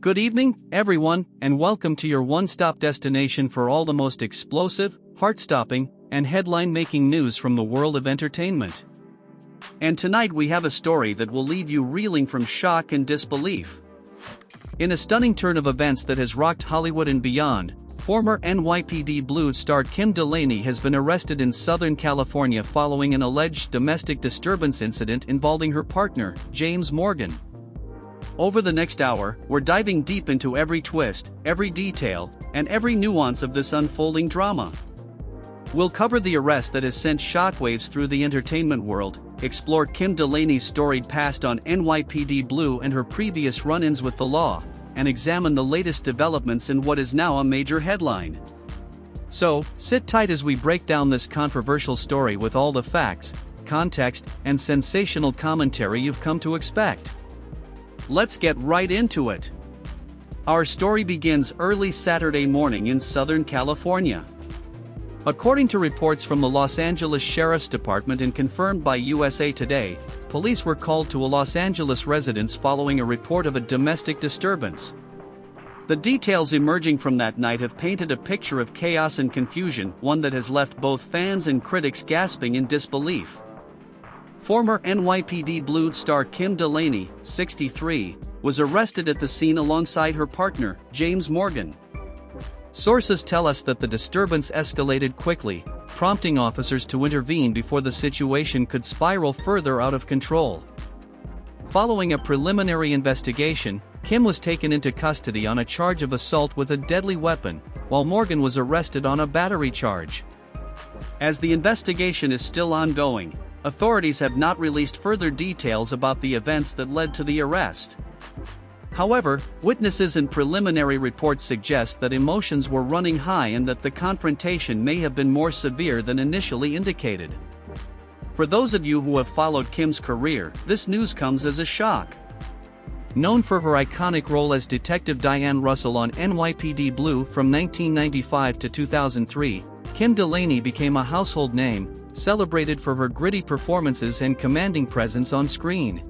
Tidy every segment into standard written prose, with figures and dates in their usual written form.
Good evening, everyone, and welcome to your one-stop destination for all the most explosive, heart-stopping, and headline-making news from the world of entertainment. And tonight we have a story that will leave you reeling from shock and disbelief. In a stunning turn of events that has rocked Hollywood and beyond, former NYPD Blue star Kim Delaney has been arrested in Southern California following an alleged domestic disturbance incident involving her partner, James Morgan. Over the next hour, we're diving deep into every twist, every detail, and every nuance of this unfolding drama. We'll cover the arrest that has sent shockwaves through the entertainment world, explore Kim Delaney's storied past on NYPD Blue and her previous run-ins with the law, and examine the latest developments in what is now a major headline. So, sit tight as we break down this controversial story with all the facts, context, and sensational commentary you've come to expect. Let's get right into it. Our story begins early Saturday morning in Southern California. According to reports from the Los Angeles Sheriff's Department and confirmed by USA Today, police were called to a Los Angeles residence following a report of a domestic disturbance. The details emerging from that night have painted a picture of chaos and confusion, one that has left both fans and critics gasping in disbelief. Former NYPD Blue star Kim Delaney, 63, was arrested at the scene alongside her partner, James Morgan. Sources tell us that the disturbance escalated quickly, prompting officers to intervene before the situation could spiral further out of control. Following a preliminary investigation, Kim was taken into custody on a charge of assault with a deadly weapon, while Morgan was arrested on a battery charge. As the investigation is still ongoing, authorities have not released further details about the events that led to the arrest. However, witnesses and preliminary reports suggest that emotions were running high and that the confrontation may have been more severe than initially indicated. For those of you who have followed Kim's career, this news comes as a shock. Known for her iconic role as Detective Diane Russell on NYPD Blue from 1995 to 2003, Kim Delaney became a household name, celebrated for her gritty performances and commanding presence on screen.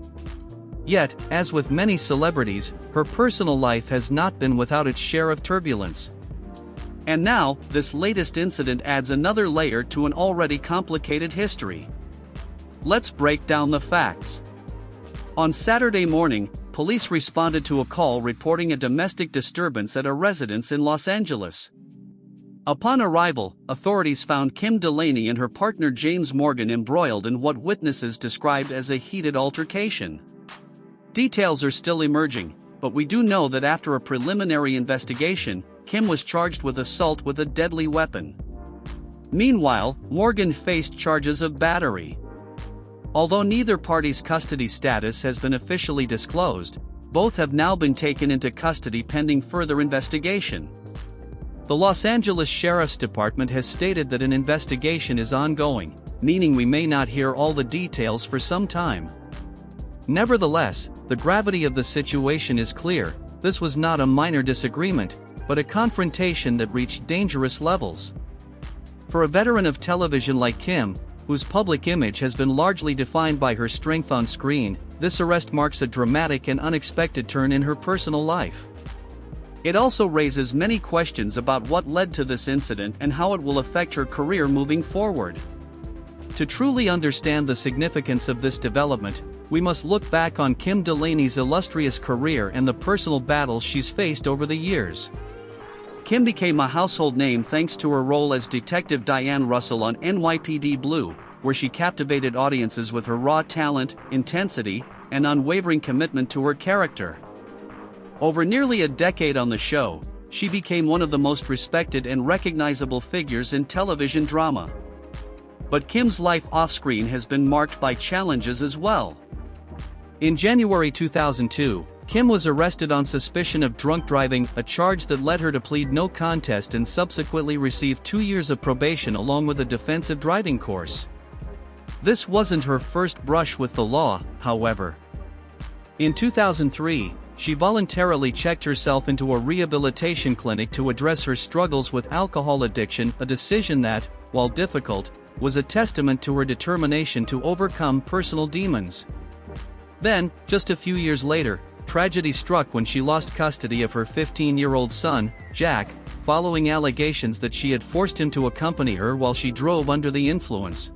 Yet, as with many celebrities, her personal life has not been without its share of turbulence. And now, this latest incident adds another layer to an already complicated history. Let's break down the facts. On Saturday morning, police responded to a call reporting a domestic disturbance at a residence in Los Angeles. Upon arrival, authorities found Kim Delaney and her partner James Morgan embroiled in what witnesses described as a heated altercation. Details are still emerging, but we do know that after a preliminary investigation, Kim was charged with assault with a deadly weapon. Meanwhile, Morgan faced charges of battery. Although neither party's custody status has been officially disclosed, both have now been taken into custody pending further investigation. The Los Angeles Sheriff's Department has stated that an investigation is ongoing, meaning we may not hear all the details for some time. Nevertheless, the gravity of the situation is clear. This was not a minor disagreement, but a confrontation that reached dangerous levels. For a veteran of television like Kim, whose public image has been largely defined by her strength on screen, this arrest marks a dramatic and unexpected turn in her personal life. It also raises many questions about what led to this incident and how it will affect her career moving forward. To truly understand the significance of this development, we must look back on Kim Delaney's illustrious career and the personal battles she's faced over the years. Kim became a household name thanks to her role as Detective Diane Russell on NYPD Blue, where she captivated audiences with her raw talent, intensity, and unwavering commitment to her character. Over nearly a decade on the show, she became one of the most respected and recognizable figures in television drama. But Kim's life off-screen has been marked by challenges as well. In January 2002, Kim was arrested on suspicion of drunk driving, a charge that led her to plead no contest and subsequently receive 2 years of probation along with a defensive driving course. This wasn't her first brush with the law, however. In 2003, she voluntarily checked herself into a rehabilitation clinic to address her struggles with alcohol addiction, a decision that, while difficult, was a testament to her determination to overcome personal demons. Then, just a few years later, tragedy struck when she lost custody of her 15-year-old son, Jack, following allegations that she had forced him to accompany her while she drove under the influence.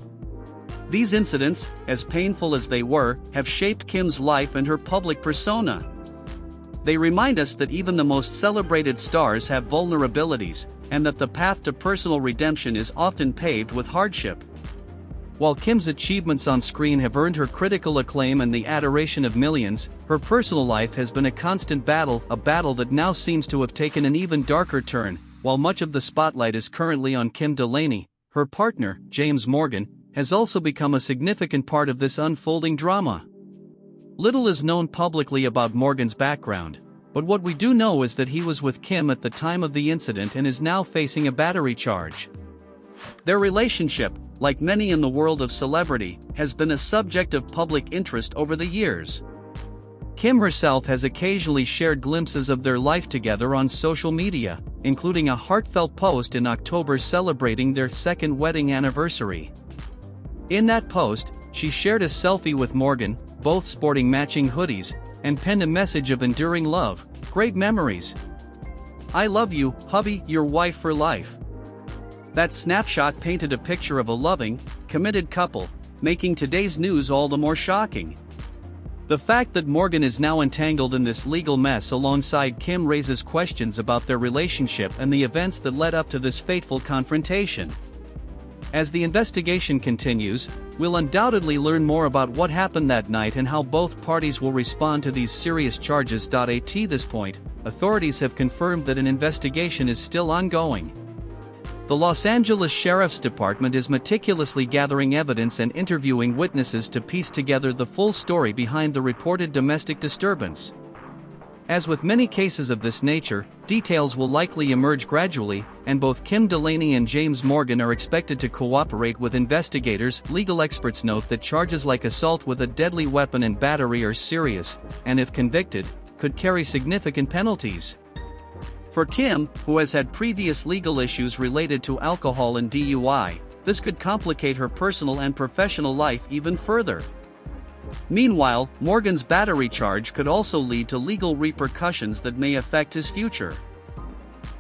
These incidents, as painful as they were, have shaped Kim's life and her public persona. They remind us that even the most celebrated stars have vulnerabilities, and that the path to personal redemption is often paved with hardship. While Kim's achievements on screen have earned her critical acclaim and the adoration of millions, her personal life has been a constant battle, a battle that now seems to have taken an even darker turn. While much of the spotlight is currently on Kim Delaney, her partner, James Morgan, has also become a significant part of this unfolding drama. Little is known publicly about Morgan's background, but what we do know is that he was with Kim at the time of the incident and is now facing a battery charge. Their relationship, like many in the world of celebrity, has been a subject of public interest over the years. Kim herself has occasionally shared glimpses of their life together on social media, including a heartfelt post in October celebrating their second wedding anniversary. In that post, she shared a selfie with Morgan, both sporting matching hoodies, and penned a message of enduring love, great memories. I love you, hubby, your wife for life. That snapshot painted a picture of a loving, committed couple, making today's news all the more shocking. The fact that Morgan is now entangled in this legal mess alongside Kim raises questions about their relationship and the events that led up to this fateful confrontation. As the investigation continues, we'll undoubtedly learn more about what happened that night and how both parties will respond to these serious charges. At this point, authorities have confirmed that an investigation is still ongoing. The Los Angeles Sheriff's Department is meticulously gathering evidence and interviewing witnesses to piece together the full story behind the reported domestic disturbance. As with many cases of this nature, details will likely emerge gradually, and both Kim Delaney and James Morgan are expected to cooperate with investigators. Legal experts note that charges like assault with a deadly weapon and battery are serious, and if convicted, could carry significant penalties. For Kim, who has had previous legal issues related to alcohol and DUI, this could complicate her personal and professional life even further. Meanwhile, Morgan's battery charge could also lead to legal repercussions that may affect his future.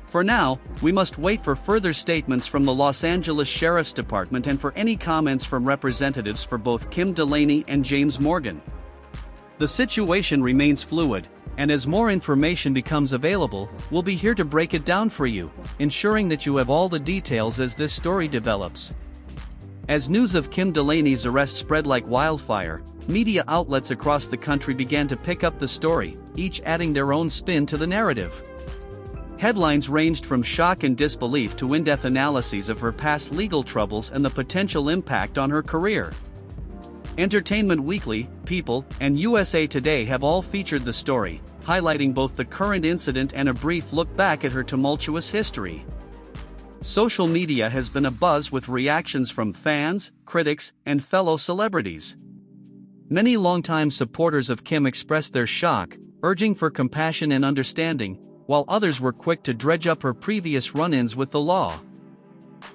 For now, we must wait for further statements from the Los Angeles Sheriff's Department and for any comments from representatives for both Kim Delaney and James Morgan. The situation remains fluid, and as more information becomes available, we'll be here to break it down for you, ensuring that you have all the details as this story develops. As news of Kim Delaney's arrest spread like wildfire, media outlets across the country began to pick up the story, each adding their own spin to the narrative. Headlines ranged from shock and disbelief to in-depth analyses of her past legal troubles and the potential impact on her career. Entertainment Weekly, People, and USA Today have all featured the story, highlighting both the current incident and a brief look back at her tumultuous history. Social media has been abuzz with reactions from fans, critics, and fellow celebrities. Many longtime supporters of Kim expressed their shock, urging for compassion and understanding, while others were quick to dredge up her previous run-ins with the law.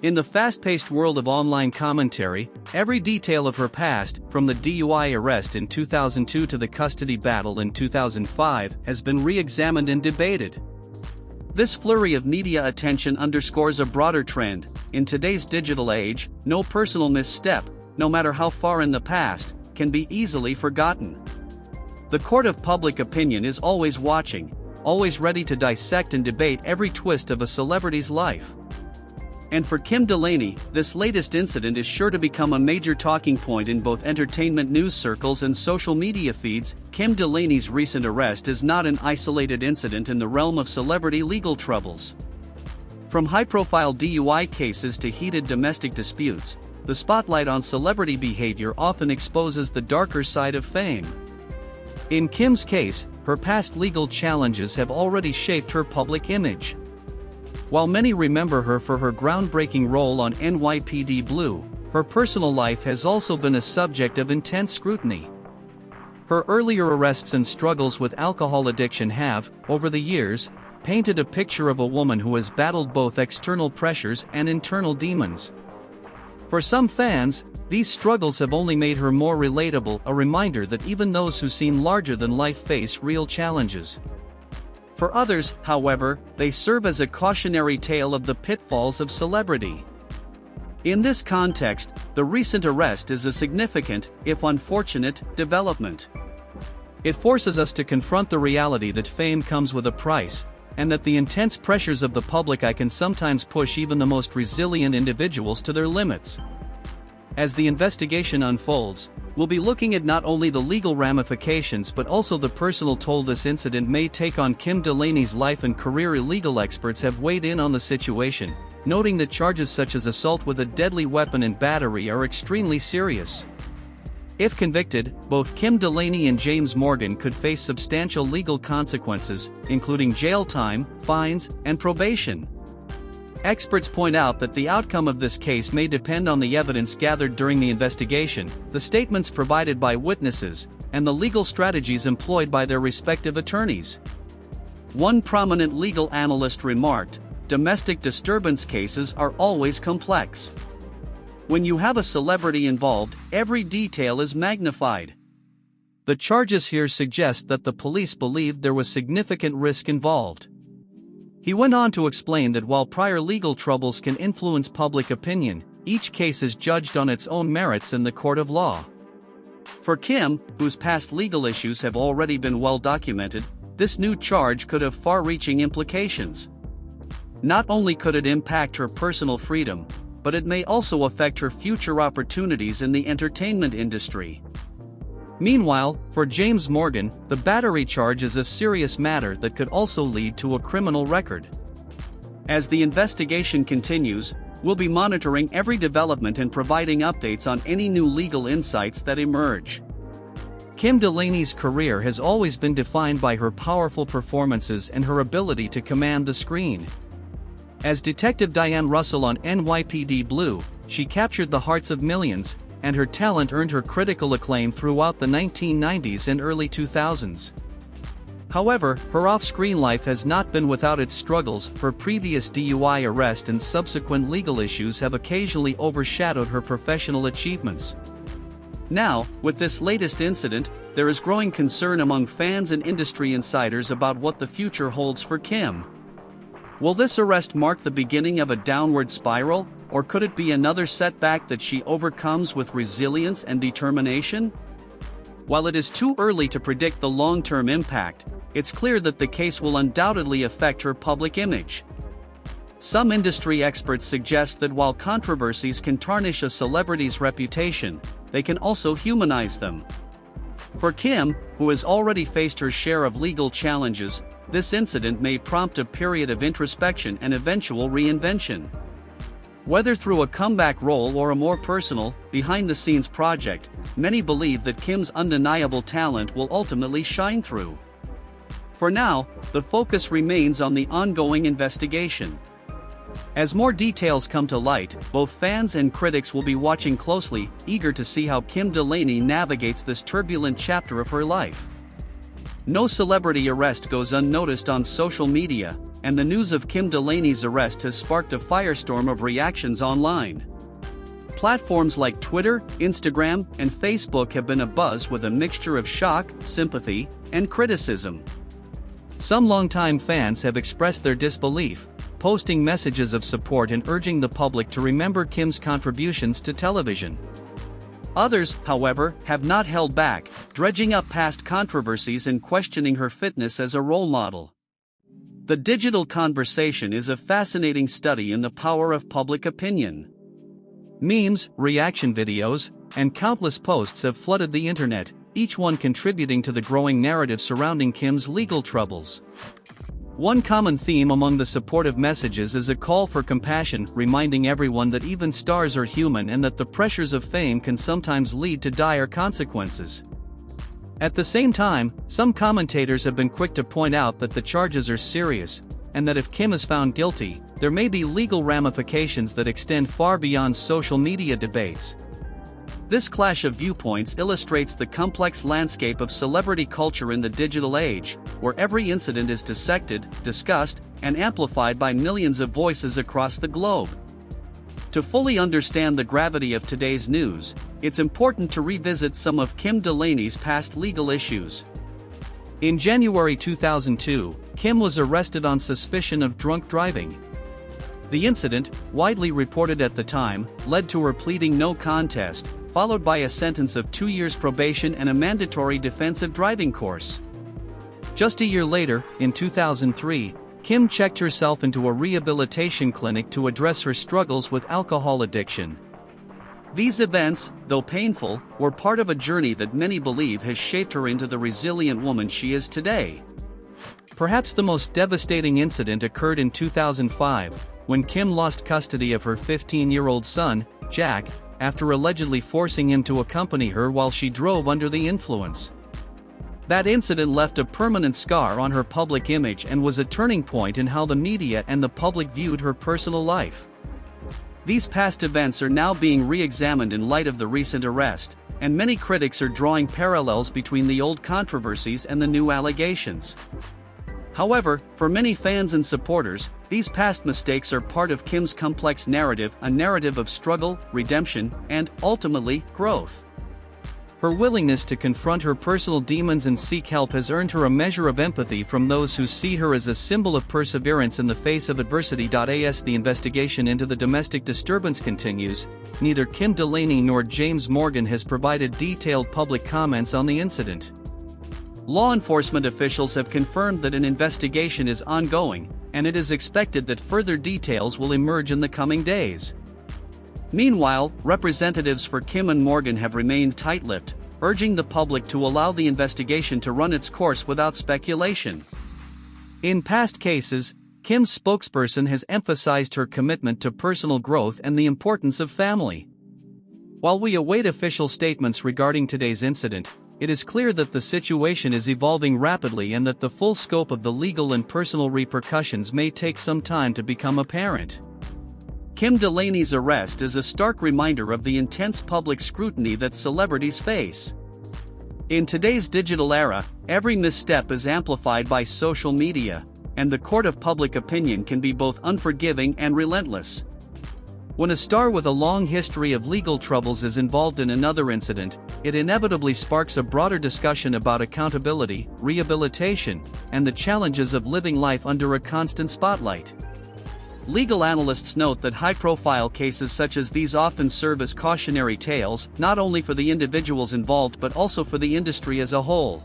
In the fast-paced world of online commentary, every detail of her past, from the DUI arrest in 2002 to the custody battle in 2005, has been re-examined and debated. This flurry of media attention underscores a broader trend. In today's digital age, no personal misstep, no matter how far in the past, can be easily forgotten. The court of public opinion is always watching, always ready to dissect and debate every twist of a celebrity's life. And for Kim Delaney, this latest incident is sure to become a major talking point in both entertainment news circles and social media feeds. Kim Delaney's recent arrest is not an isolated incident in the realm of celebrity legal troubles. From high-profile DUI cases to heated domestic disputes, the spotlight on celebrity behavior often exposes the darker side of fame. In Kim's case, her past legal challenges have already shaped her public image. While many remember her for her groundbreaking role on NYPD Blue, her personal life has also been a subject of intense scrutiny. Her earlier arrests and struggles with alcohol addiction have, over the years, painted a picture of a woman who has battled both external pressures and internal demons. For some fans, these struggles have only made her more relatable, a reminder that even those who seem larger than life face real challenges. For others, however, they serve as a cautionary tale of the pitfalls of celebrity. In this context, the recent arrest is a significant, if unfortunate, development. It forces us to confront the reality that fame comes with a price, and that the intense pressures of the public eye can sometimes push even the most resilient individuals to their limits. As the investigation unfolds, we'll be looking at not only the legal ramifications but also the personal toll this incident may take on Kim Delaney's life and career. Legal experts have weighed in on the situation, noting that charges such as assault with a deadly weapon and battery are extremely serious. If convicted, both Kim Delaney and James Morgan could face substantial legal consequences, including jail time, fines, and probation. Experts point out that the outcome of this case may depend on the evidence gathered during the investigation, the statements provided by witnesses, and the legal strategies employed by their respective attorneys. One prominent legal analyst remarked, "Domestic disturbance cases are always complex. When you have a celebrity involved, every detail is magnified." The charges here suggest that the police believed there was significant risk involved. He went on to explain that while prior legal troubles can influence public opinion, each case is judged on its own merits in the court of law. For Kim, whose past legal issues have already been well documented, this new charge could have far-reaching implications. Not only could it impact her personal freedom, but it may also affect her future opportunities in the entertainment industry. Meanwhile, for James Morgan, the battery charge is a serious matter that could also lead to a criminal record. As the investigation continues, we'll be monitoring every development and providing updates on any new legal insights that emerge. Kim Delaney's career has always been defined by her powerful performances and her ability to command the screen. As Detective Diane Russell on NYPD Blue, she captured the hearts of millions, and her talent earned her critical acclaim throughout the 1990s and early 2000s. However, her off-screen life has not been without its struggles. Her previous DUI arrest and subsequent legal issues have occasionally overshadowed her professional achievements. Now, with this latest incident, there is growing concern among fans and industry insiders about what the future holds for Kim. Will this arrest mark the beginning of a downward spiral, or could it be another setback that she overcomes with resilience and determination? While it is too early to predict the long-term impact, it's clear that the case will undoubtedly affect her public image. Some industry experts suggest that while controversies can tarnish a celebrity's reputation, they can also humanize them. For Kim, who has already faced her share of legal challenges, this incident may prompt a period of introspection and eventual reinvention. Whether through a comeback role or a more personal, behind-the-scenes project, many believe that Kim's undeniable talent will ultimately shine through. For now, the focus remains on the ongoing investigation. As more details come to light, both fans and critics will be watching closely, eager to see how Kim Delaney navigates this turbulent chapter of her life. No celebrity arrest goes unnoticed on social media, and the news of Kim Delaney's arrest has sparked a firestorm of reactions online. Platforms like Twitter, Instagram, and Facebook have been abuzz with a mixture of shock, sympathy, and criticism. Some longtime fans have expressed their disbelief, posting messages of support and urging the public to remember Kim's contributions to television. Others, however, have not held back, dredging up past controversies and questioning her fitness as a role model. The digital conversation is a fascinating study in the power of public opinion. Memes, reaction videos, and countless posts have flooded the internet, each one contributing to the growing narrative surrounding Kim's legal troubles. One common theme among the supportive messages is a call for compassion, reminding everyone that even stars are human and that the pressures of fame can sometimes lead to dire consequences. At the same time, some commentators have been quick to point out that the charges are serious, and that if Kim is found guilty, there may be legal ramifications that extend far beyond social media debates. This clash of viewpoints illustrates the complex landscape of celebrity culture in the digital age, where every incident is dissected, discussed, and amplified by millions of voices across the globe. To fully understand the gravity of today's news, it's important to revisit some of Kim Delaney's past legal issues. In January 2002, Kim was arrested on suspicion of drunk driving. The incident, widely reported at the time, led to her pleading no contest, followed by a sentence of 2 years probation and a mandatory defensive driving course. Just a year later, in 2003, Kim checked herself into a rehabilitation clinic to address her struggles with alcohol addiction. These events, though painful, were part of a journey that many believe has shaped her into the resilient woman she is today. Perhaps the most devastating incident occurred in 2005, when Kim lost custody of her 15-year-old son, Jack, after allegedly forcing him to accompany her while she drove under the influence. That incident left a permanent scar on her public image and was a turning point in how the media and the public viewed her personal life. These past events are now being re-examined in light of the recent arrest, and many critics are drawing parallels between the old controversies and the new allegations. However, for many fans and supporters, these past mistakes are part of Kim's complex narrative, a narrative of struggle, redemption, and, ultimately, growth. Her willingness to confront her personal demons and seek help has earned her a measure of empathy from those who see her as a symbol of perseverance in the face of adversity. As the investigation into the domestic disturbance continues, neither Kim Delaney nor James Morgan has provided detailed public comments on the incident. Law enforcement officials have confirmed that an investigation is ongoing, and it is expected that further details will emerge in the coming days. Meanwhile, representatives for Kim and Morgan have remained tight-lipped, urging the public to allow the investigation to run its course without speculation. In past cases, Kim's spokesperson has emphasized her commitment to personal growth and the importance of family. While we await official statements regarding today's incident, it is clear that the situation is evolving rapidly and that the full scope of the legal and personal repercussions may take some time to become apparent. Kim Delaney's arrest is a stark reminder of the intense public scrutiny that celebrities face. In today's digital era, every misstep is amplified by social media, and the court of public opinion can be both unforgiving and relentless. When a star with a long history of legal troubles is involved in another incident, it inevitably sparks a broader discussion about accountability, rehabilitation, and the challenges of living life under a constant spotlight. Legal analysts note that high-profile cases such as these often serve as cautionary tales, not only for the individuals involved but also for the industry as a whole.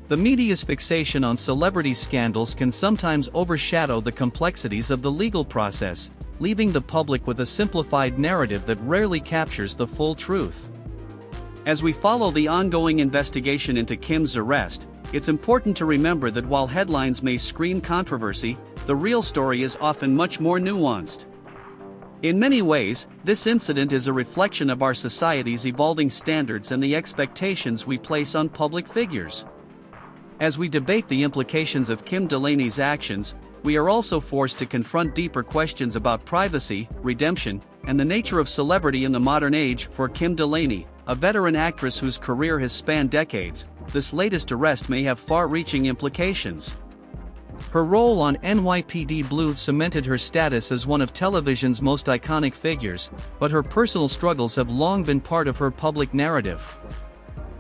The media's fixation on celebrity scandals can sometimes overshadow the complexities of the legal process, leaving the public with a simplified narrative that rarely captures the full truth. As we follow the ongoing investigation into Kim's arrest, it's important to remember that while headlines may scream controversy, the real story is often much more nuanced. In many ways, this incident is a reflection of our society's evolving standards and the expectations we place on public figures. As we debate the implications of Kim Delaney's actions, we are also forced to confront deeper questions about privacy, redemption, and the nature of celebrity in the modern age. For Kim Delaney, a veteran actress whose career has spanned decades, this latest arrest may have far-reaching implications. Her role on NYPD Blue cemented her status as one of television's most iconic figures, but her personal struggles have long been part of her public narrative.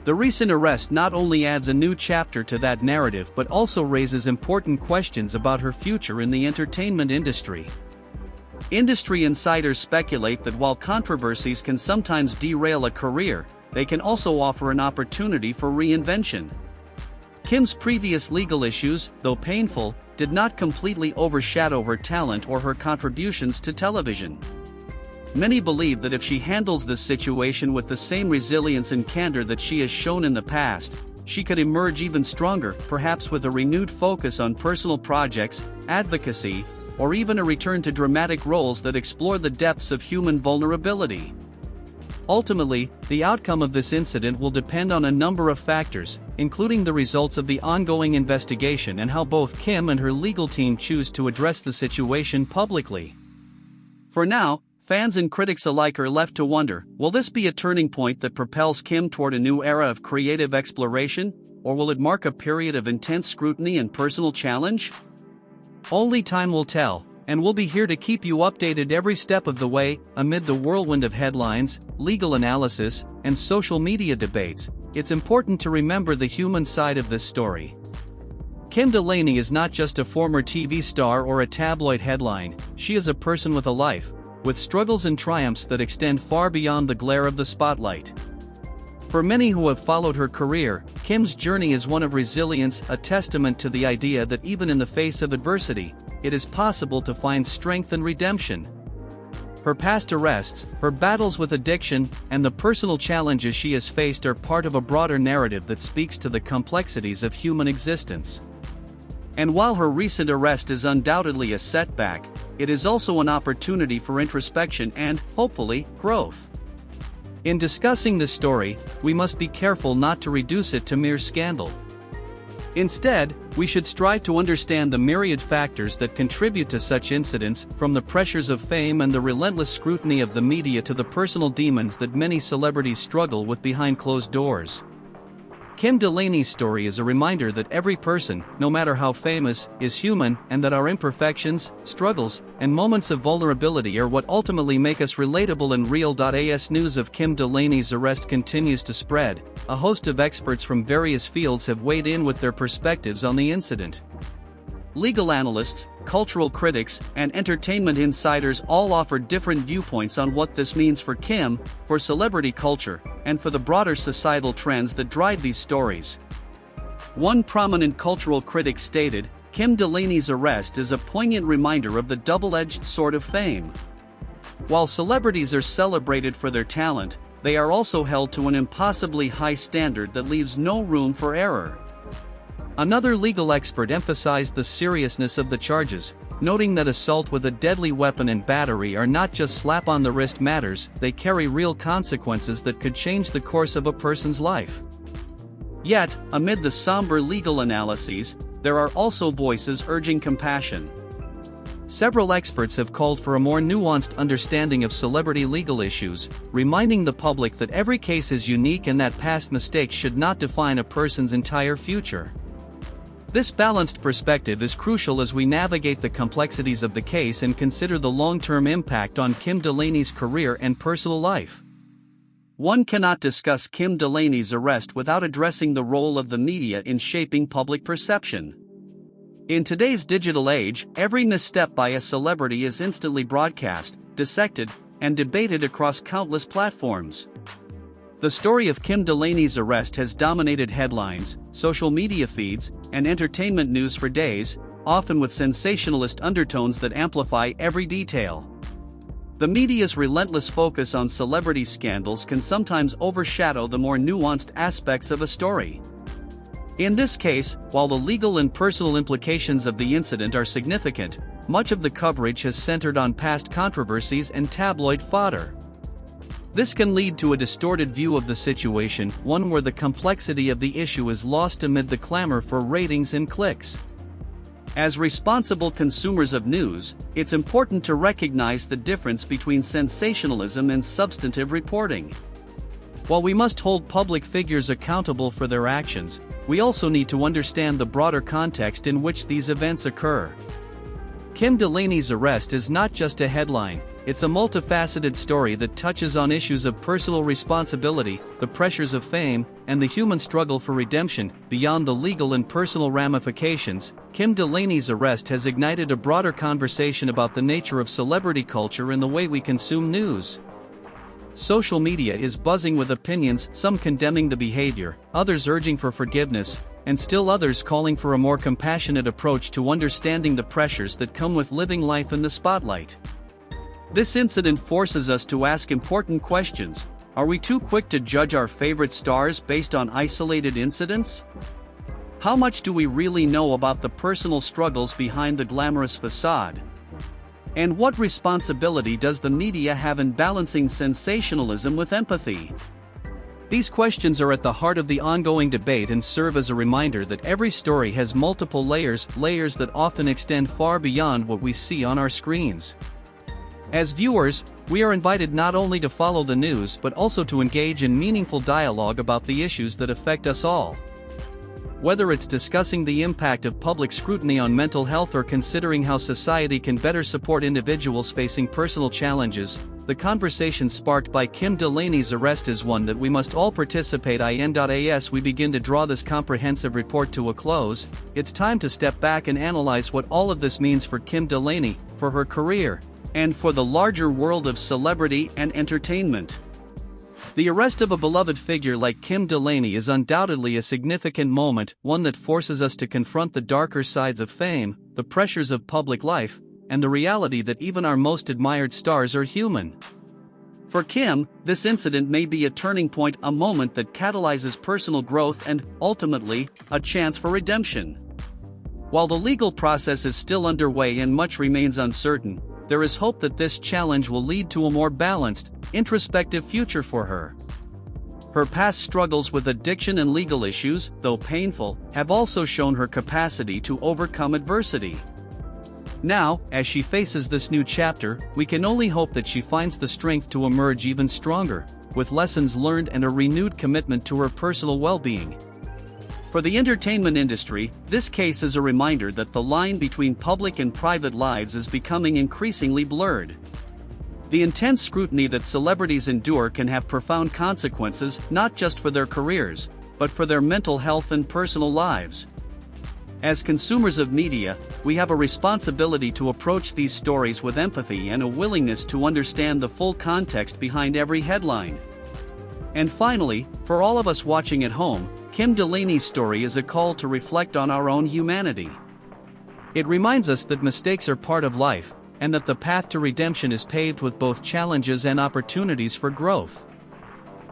The recent arrest not only adds a new chapter to that narrative but also raises important questions about her future in the entertainment industry. Industry insiders speculate that while controversies can sometimes derail a career, they can also offer an opportunity for reinvention. Kim's previous legal issues, though painful, did not completely overshadow her talent or her contributions to television. Many believe that if she handles this situation with the same resilience and candor that she has shown in the past, she could emerge even stronger, perhaps with a renewed focus on personal projects, advocacy, or even a return to dramatic roles that explore the depths of human vulnerability. Ultimately, the outcome of this incident will depend on a number of factors, including the results of the ongoing investigation and how both Kim and her legal team choose to address the situation publicly. For now, fans and critics alike are left to wonder, will this be a turning point that propels Kim toward a new era of creative exploration, or will it mark a period of intense scrutiny and personal challenge? Only time will tell, and we'll be here to keep you updated every step of the way. Amid the whirlwind of headlines, legal analysis, and social media debates, it's important to remember the human side of this story. Kim Delaney is not just a former TV star or a tabloid headline, she is a person with a life, with struggles and triumphs that extend far beyond the glare of the spotlight. For many who have followed her career, Kim's journey is one of resilience, a testament to the idea that even in the face of adversity, it is possible to find strength and redemption. Her past arrests, her battles with addiction, and the personal challenges she has faced are part of a broader narrative that speaks to the complexities of human existence. And while her recent arrest is undoubtedly a setback, it is also an opportunity for introspection and, hopefully, growth. In discussing this story, we must be careful not to reduce it to mere scandal. Instead, we should strive to understand the myriad factors that contribute to such incidents, from the pressures of fame and the relentless scrutiny of the media to the personal demons that many celebrities struggle with behind closed doors. Kim Delaney's story is a reminder that every person, no matter how famous, is human, and that our imperfections, struggles, and moments of vulnerability are what ultimately make us relatable and real. As news of Kim Delaney's arrest continues to spread, a host of experts from various fields have weighed in with their perspectives on the incident. Legal analysts, cultural critics, and entertainment insiders all offered different viewpoints on what this means for Kim, for celebrity culture, and for the broader societal trends that drive these stories. One prominent cultural critic stated, "Kim Delaney's arrest is a poignant reminder of the double-edged sword of fame. While celebrities are celebrated for their talent, they are also held to an impossibly high standard that leaves no room for error." Another legal expert emphasized the seriousness of the charges, noting that assault with a deadly weapon and battery are not just slap-on-the-wrist matters, they carry real consequences that could change the course of a person's life. Yet, amid the somber legal analyses, there are also voices urging compassion. Several experts have called for a more nuanced understanding of celebrity legal issues, reminding the public that every case is unique and that past mistakes should not define a person's entire future. This balanced perspective is crucial as we navigate the complexities of the case and consider the long-term impact on Kim Delaney's career and personal life. One cannot discuss Kim Delaney's arrest without addressing the role of the media in shaping public perception. In today's digital age, every misstep by a celebrity is instantly broadcast, dissected, and debated across countless platforms. The story of Kim Delaney's arrest has dominated headlines, social media feeds, and entertainment news for days, often with sensationalist undertones that amplify every detail. The media's relentless focus on celebrity scandals can sometimes overshadow the more nuanced aspects of a story. In this case, while the legal and personal implications of the incident are significant, much of the coverage has centered on past controversies and tabloid fodder. This can lead to a distorted view of the situation, one where the complexity of the issue is lost amid the clamor for ratings and clicks. As responsible consumers of news, it's important to recognize the difference between sensationalism and substantive reporting. While we must hold public figures accountable for their actions, we also need to understand the broader context in which these events occur. Kim Delaney's arrest is not just a headline, it's a multifaceted story that touches on issues of personal responsibility, the pressures of fame, and the human struggle for redemption. Beyond the legal and personal ramifications, Kim Delaney's arrest has ignited a broader conversation about the nature of celebrity culture and the way we consume news. Social media is buzzing with opinions, some condemning the behavior, others urging for forgiveness, and still others calling for a more compassionate approach to understanding the pressures that come with living life in the spotlight. This incident forces us to ask important questions. Are we too quick to judge our favorite stars based on isolated incidents? How much do we really know about the personal struggles behind the glamorous facade? And what responsibility does the media have in balancing sensationalism with empathy? These questions are at the heart of the ongoing debate and serve as a reminder that every story has multiple layers that often extend far beyond what we see on our screens. As viewers, we are invited not only to follow the news but also to engage in meaningful dialogue about the issues that affect us all. Whether it's discussing the impact of public scrutiny on mental health or considering how society can better support individuals facing personal challenges, the conversation sparked by Kim Delaney's arrest is one that we must all participate in. As we begin to draw this comprehensive report to a close, it's time to step back and analyze what all of this means for Kim Delaney, for her career, and for the larger world of celebrity and entertainment. The arrest of a beloved figure like Kim Delaney is undoubtedly a significant moment, one that forces us to confront the darker sides of fame, the pressures of public life, and the reality that even our most admired stars are human. For Kim, this incident may be a turning point, a moment that catalyzes personal growth and, ultimately, a chance for redemption. While the legal process is still underway and much remains uncertain, there is hope that this challenge will lead to a more balanced, introspective future for her. Her past struggles with addiction and legal issues, though painful, have also shown her capacity to overcome adversity. Now, as she faces this new chapter, we can only hope that she finds the strength to emerge even stronger, with lessons learned and a renewed commitment to her personal well-being. For the entertainment industry, this case is a reminder that the line between public and private lives is becoming increasingly blurred. The intense scrutiny that celebrities endure can have profound consequences, not just for their careers, but for their mental health and personal lives. As consumers of media, we have a responsibility to approach these stories with empathy and a willingness to understand the full context behind every headline. And finally, for all of us watching at home, Kim Delaney's story is a call to reflect on our own humanity. It reminds us that mistakes are part of life, and that the path to redemption is paved with both challenges and opportunities for growth.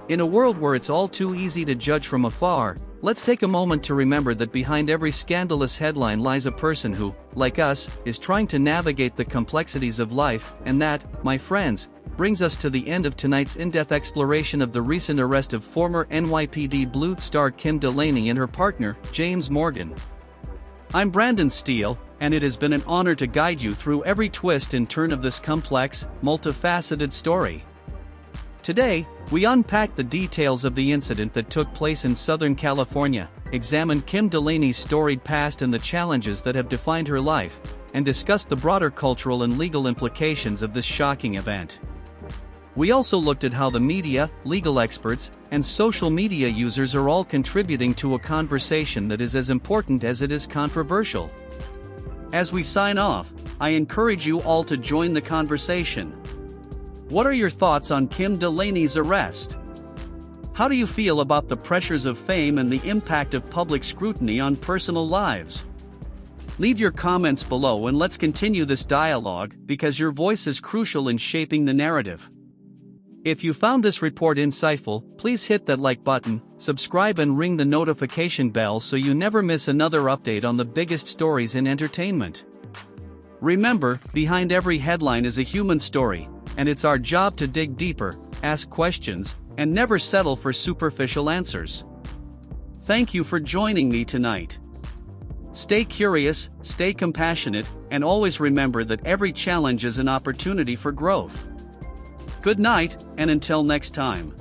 In a world where it's all too easy to judge from afar, let's take a moment to remember that behind every scandalous headline lies a person who, like us, is trying to navigate the complexities of life, and that, my friends, brings us to the end of tonight's in-depth exploration of the recent arrest of former NYPD Blue star Kim Delaney and her partner, James Morgan. I'm Brandon Steele, and it has been an honor to guide you through every twist and turn of this complex, multifaceted story. Today, we unpack the details of the incident that took place in Southern California, examine Kim Delaney's storied past and the challenges that have defined her life, and discuss the broader cultural and legal implications of this shocking event. We also looked at how the media, legal experts, and social media users are all contributing to a conversation that is as important as it is controversial. As we sign off, I encourage you all to join the conversation. What are your thoughts on Kim Delaney's arrest? How do you feel about the pressures of fame and the impact of public scrutiny on personal lives? Leave your comments below and let's continue this dialogue, because your voice is crucial in shaping the narrative. If you found this report insightful, please hit that like button, subscribe and ring the notification bell so you never miss another update on the biggest stories in entertainment. Remember, behind every headline is a human story, and it's our job to dig deeper, ask questions, and never settle for superficial answers. Thank you for joining me tonight. Stay curious, stay compassionate, and always remember that every challenge is an opportunity for growth. Good night, and until next time.